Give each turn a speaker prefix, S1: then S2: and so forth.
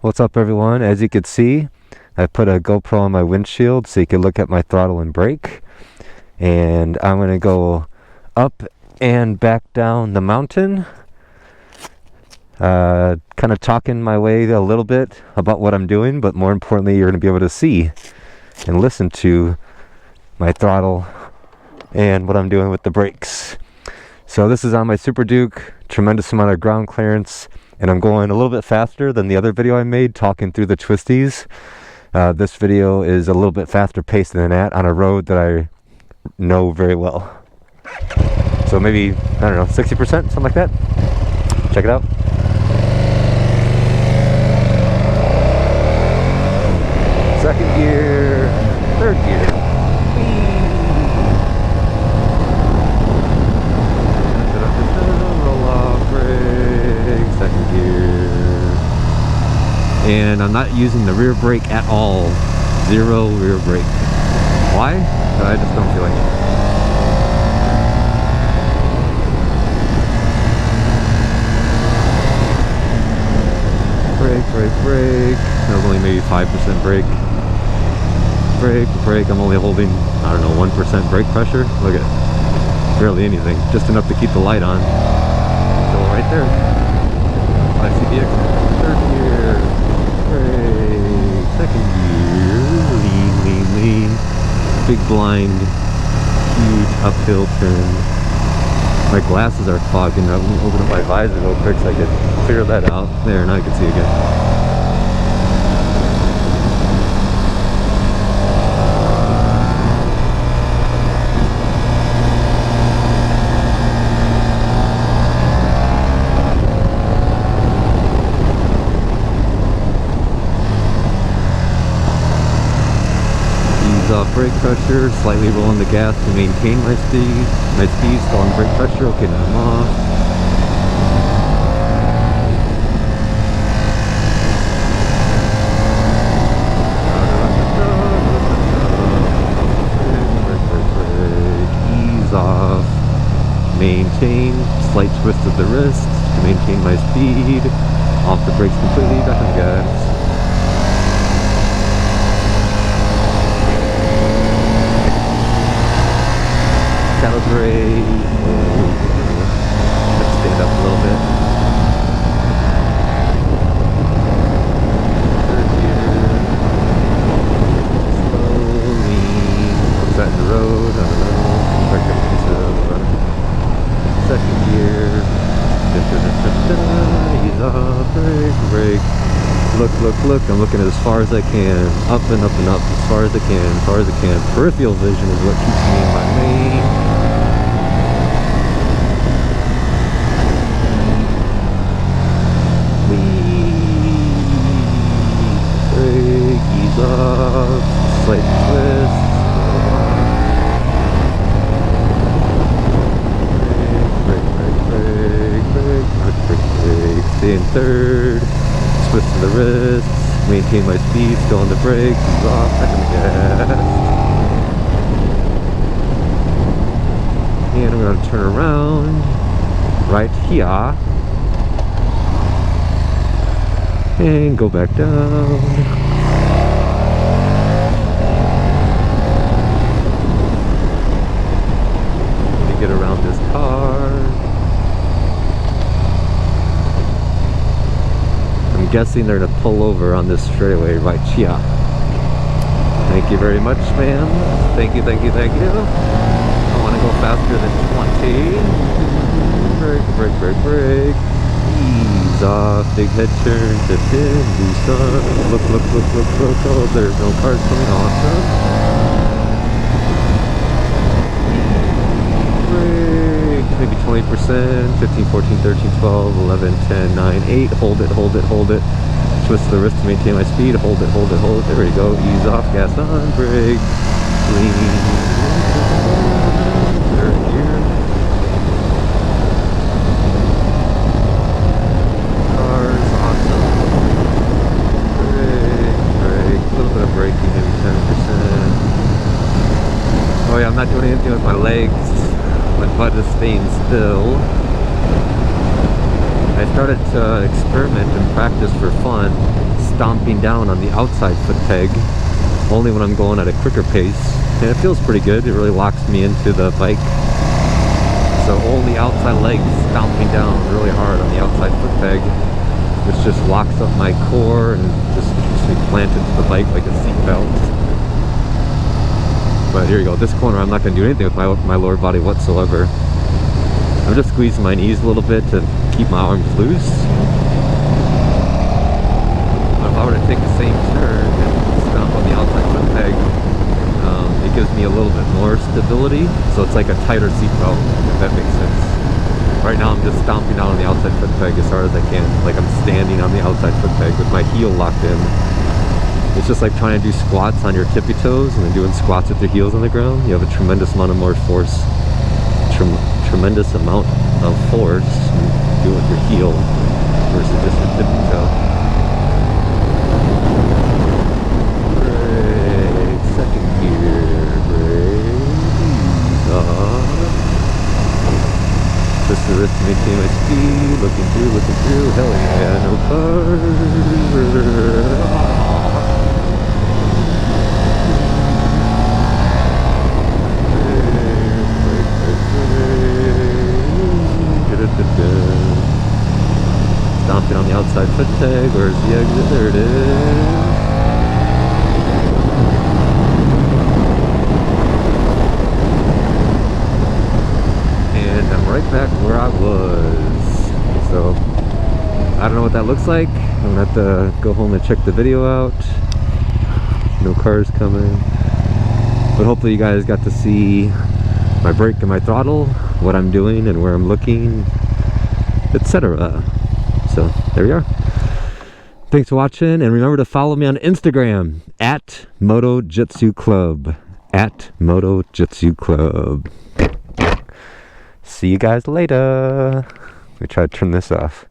S1: What's up everyone? As you can see, I put a GoPro on my windshield so you can look at my throttle and brake. And I'm going to go up and back down the mountain. Kind of talking my way a little bit about what I'm doing, but more importantly, you're going to be able to see and listen to my throttle and what I'm doing with the brakes. So this is on my Super Duke, tremendous amount of ground clearance, and I'm going a little bit faster than the other video I made talking through the twisties. This video is a little bit faster paced than that on a road that I know very well. So maybe, I don't know, 60%, something like that. Check it out. Second gear, third gear. Roll off, brake, second gear. And I'm not using the rear brake at all. Zero rear brake. Why? I just don't feel like it. Brake. That was only maybe 5% brake. Brake. I'm only holding, I don't know, 1% brake pressure. Look at it. Barely anything. Just enough to keep the light on. So right there. I see the exit. Third gear. Brake. Second gear. Lean. Big blind. Huge uphill turn. My glasses are fogging up. Let me open up my visor real quick so I can figure that out. There, now I can see again. Ease off brake pressure, slightly rolling the gas to maintain my speed. My speed, still on brake pressure. Okay, now I'm off. Ease off. Maintain. Slight twist of the wrist to maintain my speed. Off the brakes completely. Back on the gas. Calibrate. Let's stand up a little bit. Third gear. Slowly. What's that in the road? I don't know. Second gear. Ease off. Brake. Look. I'm looking as far as I can. Up and up and up. As far as I can. Peripheral vision is what keeps me in my lane. Slight twist. Brake. Stay in third. Twist to the wrist. Maintain my speed. Still on the brakes. Ease off. Back on the gas. And I'm going to turn around right here and go back down. Get around this car. I'm guessing they're gonna pull over on this straightaway right here. Thank you very much, ma'am. Thank you. I want to go faster than 20. Brake. Ease off. Big head turn. 15. Boost up. Look. Oh, there's no cars coming. Awesome. Maybe 20%, 15, 14, 13, 12, 11, 10, 9, 8, hold it. Twist the wrist to maintain my speed, hold it. There we go. Ease off, gas on, brake, lean. Third gear. Cars, awesome. Brake, a little bit of braking, maybe 10%. Oh yeah, I'm not doing anything with my legs. My butt is staying still. I started to experiment and practice for fun, stomping down on the outside foot peg only when I'm going at a quicker pace, and it feels pretty good. It really locks me into the bike. So only outside legs stomping down really hard on the outside foot peg, which just locks up my core and just keeps me planted to the bike like a seat belt. But here you go, this corner I'm not going to do anything with my lower body whatsoever. I'm just squeezing my knees a little bit to keep my arms loose. But if I were to take the same turn and stomp on the outside foot peg, it gives me a little bit more stability. So it's like a tighter seat belt, if that makes sense. Right now I'm just stomping down on the outside foot peg as hard as I can, like I'm standing on the outside foot peg with my heel locked in. It's just like trying to do squats on your tippy toes and then doing squats with your heels on the ground. You have a tremendous amount of more force, tremendous amount of force you do with your heel versus just your tippy toe. Brake, second gear, brake, ease off. Twist the wrist to maintain my speed, looking through, hell yeah, no cars. Stomping on the outside foot peg. Where's the exit? There it is. And I'm right back where I was. So I don't know what that looks like. I'm gonna have to go home and check the video out. No cars coming. But hopefully you guys got to see my brake and my throttle, what I'm doing and where I'm looking, etc. So there we are. Thanks for watching, and remember to follow me on Instagram at MotoJitsu Club. At MotoJitsu Club. See you guys later. Let me try to turn this off.